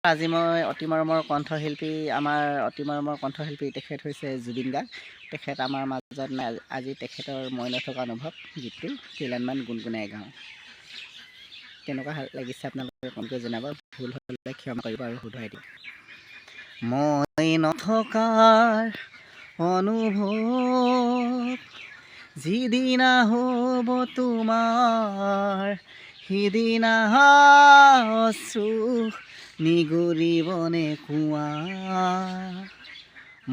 আজি মই অতি মৰমৰ কণ্ঠশিল্পী আমাৰ অতি মৰমৰ কণ্ঠশিল্পী তেখেত হৈছে জুবিন গাৰ্গ। তেখেত আমাৰ মাজত নাই। আজি তেখেতৰ মই নথকা অনুভৱ গীতটো কেইলানমান গুণগুণাই গাওঁ। কেনেকুৱা লাগিছে আপোনালোকে কমকৈ জনাব। ভুল হ'লে ক্ষমা কৰিব আৰু শুধৰাই দিম। মই নথকাৰ অনুভৱ যিদিনা হ'ব তোমাৰ, সিদিনা আছো নিগৰিবনে কুঁৱা।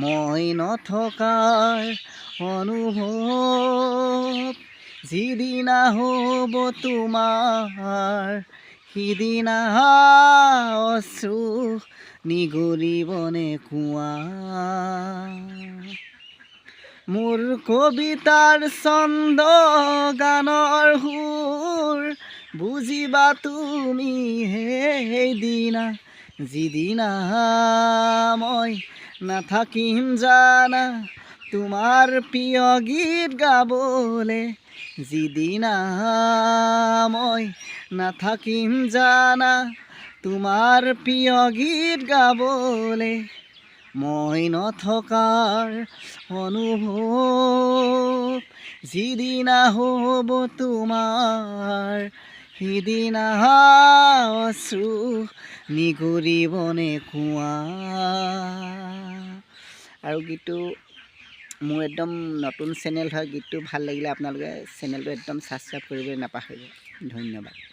মই নথকাৰ অনুভৱ যিদিনা হ'ব তোমাৰ, সিদিনা আছো নিগৰিবনে কুঁৱা। মোৰ কবিতাৰ ছন্দ গানৰ সুৰ বুজিবা তুমি সেইদিনা, যিদিনা মই নাথাকিম জানা তোমাৰ প্ৰিয় গীত গাবলে। যিদিনা মই নাথাকিম জানা তোমাৰ প্ৰিয় গীত গাবলে। মই নথকাৰ অনুভৱ যিদিনা হ'ব তোমাৰ, সিদিনা আছো নিগৰিবনে কুঁৱা। আৰু গীতটো মোৰ একদম নতুন চেনেল হয়। গীতটো ভাল লাগিলে আপোনালোকে চেনেলটো একদম ছাবস্ক্ৰাইব কৰিবলৈ নাপাহৰিব। ধন্যবাদ।